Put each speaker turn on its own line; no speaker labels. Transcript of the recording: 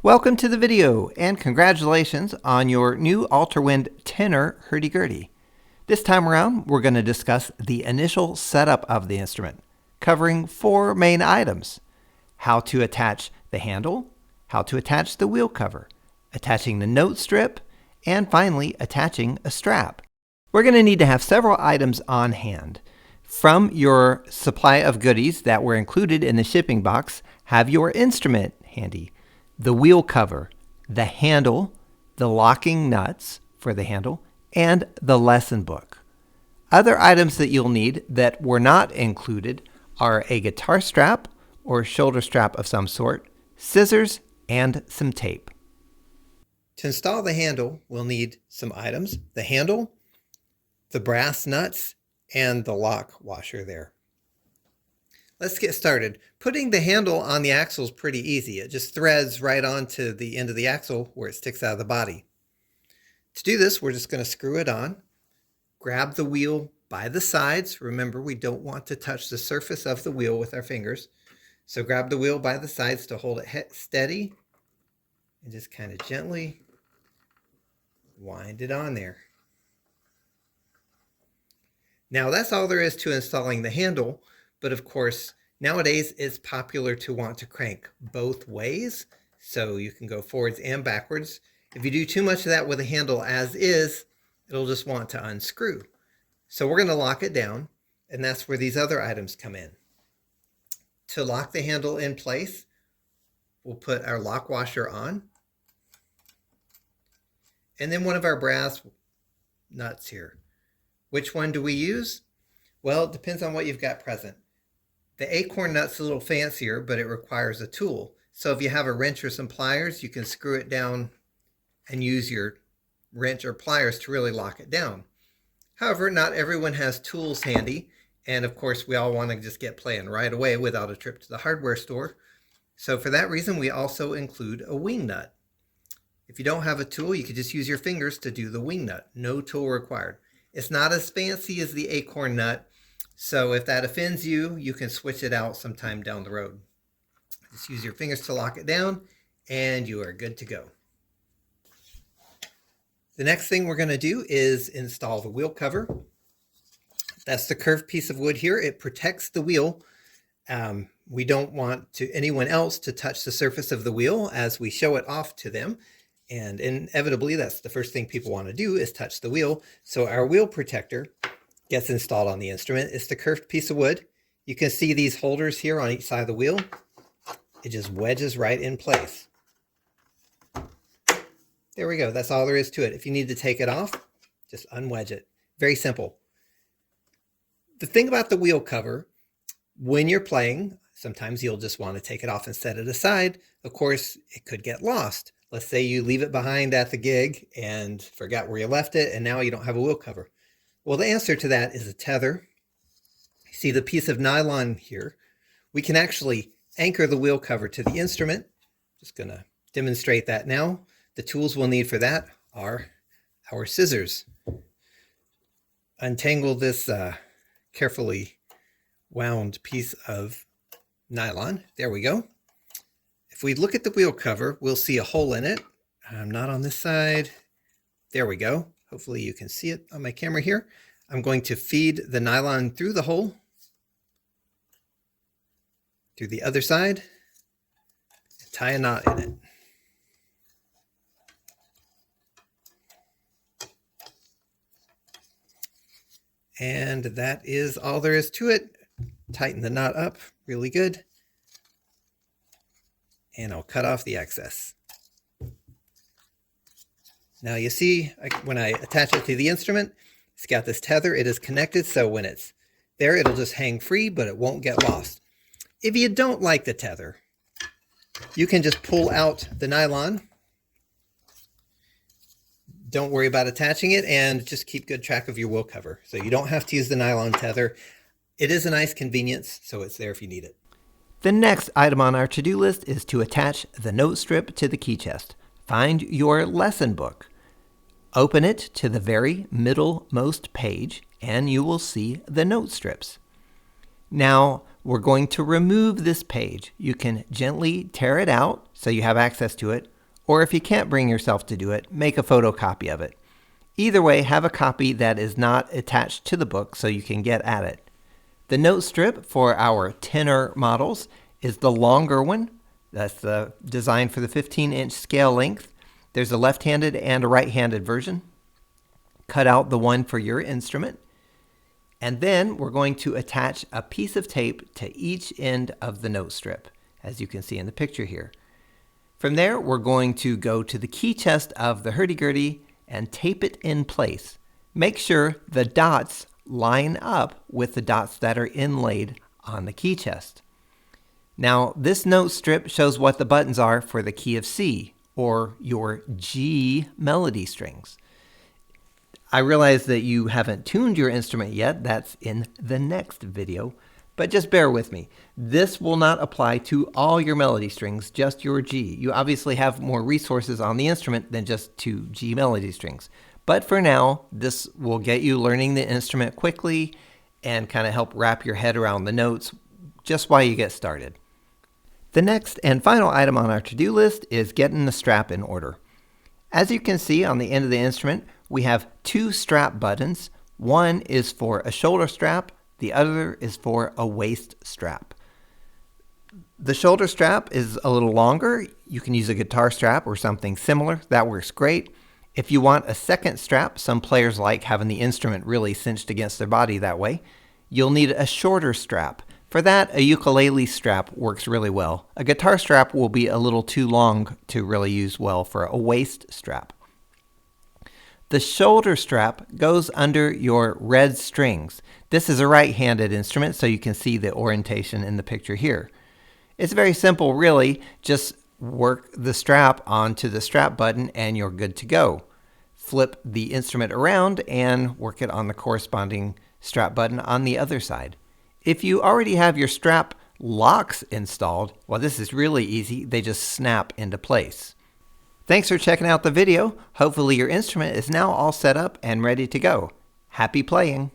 Welcome to the video, and congratulations on your new Altarwind Tenor Hurdy Gurdy. This time around, we're going to discuss the initial setup of the instrument, covering 4 main items: how to attach the handle, how to attach the wheel cover, attaching the note strip, and finally attaching a strap. We're going to need to have several items on hand. From your supply of goodies that were included in the shipping box, have your instrument handy, the wheel cover, the handle, the locking nuts for the handle, and the lesson book. Other items that you'll need that were not included are a guitar strap or shoulder strap of some sort, scissors, and some tape. To install the handle, we'll need some items: the handle, the brass nuts, and the lock washer there. Let's get started. Putting the handle on the axle is pretty easy. It just threads right onto the end of the axle where it sticks out of the body. To do this, we're just going to screw it on. Grab the wheel by the sides. Remember, we don't want to touch the surface of the wheel with our fingers. So grab the wheel by the sides to hold it steady and just kind of gently wind it on there. Now that's all there is to installing the handle. But of course, nowadays it's popular to want to crank both ways, so you can go forwards and backwards. If you do too much of that with the handle as is, it'll just want to unscrew. So we're going to lock it down, and that's where these other items come in. To lock the handle in place, we'll put our lock washer on, and then one of our brass nuts here. Which one do we use? Well, it depends on what you've got present. The acorn nut's a little fancier, but it requires a tool. So if you have a wrench or some pliers, you can screw it down and use your wrench or pliers to really lock it down. However, not everyone has tools handy. And of course, we all want to just get playing right away without a trip to the hardware store. So for that reason, we also include a wing nut. If you don't have a tool, you could just use your fingers to do the wing nut. No tool required. It's not as fancy as the acorn nut. So if that offends you, you can switch it out sometime down the road. Just use your fingers to lock it down, and you are good to go. The next thing we're going to do is install the wheel cover. That's the curved piece of wood here. It protects the wheel. We don't want anyone else to touch the surface of the wheel as we show it off to them. And inevitably, that's the first thing people want to do is touch the wheel. So our wheel protector gets installed on the instrument. It's the curved piece of wood. You can see these holders here on each side of the wheel. It just wedges right in place. There we go. That's all there is to it. If you need to take it off, just unwedge it. Very simple. The thing about the wheel cover, when you're playing, sometimes you'll just want to take it off and set it aside. Of course, it could get lost. Let's say you leave it behind at the gig and forgot where you left it, and now you don't have a wheel cover. Well, the answer to that is a tether. See the piece of nylon here? We can actually anchor the wheel cover to the instrument. Just going to demonstrate that now. The tools we'll need for that are our scissors. Untangle this carefully wound piece of nylon. There we go. If we look at the wheel cover, we'll see a hole in it. Not on this side. There we go. Hopefully you can see it on my camera here. I'm going to feed the nylon through the hole, through the other side, and tie a knot in it. And that is all there is to it. Tighten the knot up really good. And I'll cut off the excess. Now you see, when I attach it to the instrument, it's got this tether. It is connected, so when it's there, it'll just hang free, but it won't get lost. If you don't like the tether, you can just pull out the nylon. Don't worry about attaching it, and just keep good track of your wheel cover. So you don't have to use the nylon tether. It is a nice convenience, so it's there if you need it. The next item on our to-do list is to attach the note strip to the key chest. Find your lesson book. Open it to the very middlemost page, and you will see the note strips. Now we're going to remove this page. You can gently tear it out so you have access to it, or if you can't bring yourself to do it, make a photocopy of it. Either way, have a copy that is not attached to the book so you can get at it. The note strip for our tenor models is the longer one. That's the design for the 15-inch scale length. There's a left-handed and a right-handed version. Cut out the one for your instrument. And then we're going to attach a piece of tape to each end of the note strip, as you can see in the picture here. From there, we're going to go to the key chest of the hurdy-gurdy and tape it in place. Make sure the dots line up with the dots that are inlaid on the key chest. Now, this note strip shows what the buttons are for the key of C, or your G melody strings. I realize that you haven't tuned your instrument yet. That's in the next video, but just bear with me. This will not apply to all your melody strings, just your G. You obviously have more resources on the instrument than just 2 G melody strings. But for now, this will get you learning the instrument quickly and kind of help wrap your head around the notes just while you get started. The next and final item on our to-do list is getting the strap in order. As you can see on the end of the instrument, we have 2 strap buttons. One is for a shoulder strap, the other is for a waist strap. The shoulder strap is a little longer. You can use a guitar strap or something similar. That works great. If you want a second strap, some players like having the instrument really cinched against their body that way, you'll need a shorter strap. For that, a ukulele strap works really well. A guitar strap will be a little too long to really use well for a waist strap. The shoulder strap goes under your red strings. This is a right-handed instrument, so you can see the orientation in the picture here. It's very simple, really. Just work the strap onto the strap button and you're good to go. Flip the instrument around and work it on the corresponding strap button on the other side. If you already have your strap locks installed, well, this is really easy. They just snap into place. Thanks for checking out the video. Hopefully your instrument is now all set up and ready to go. Happy playing!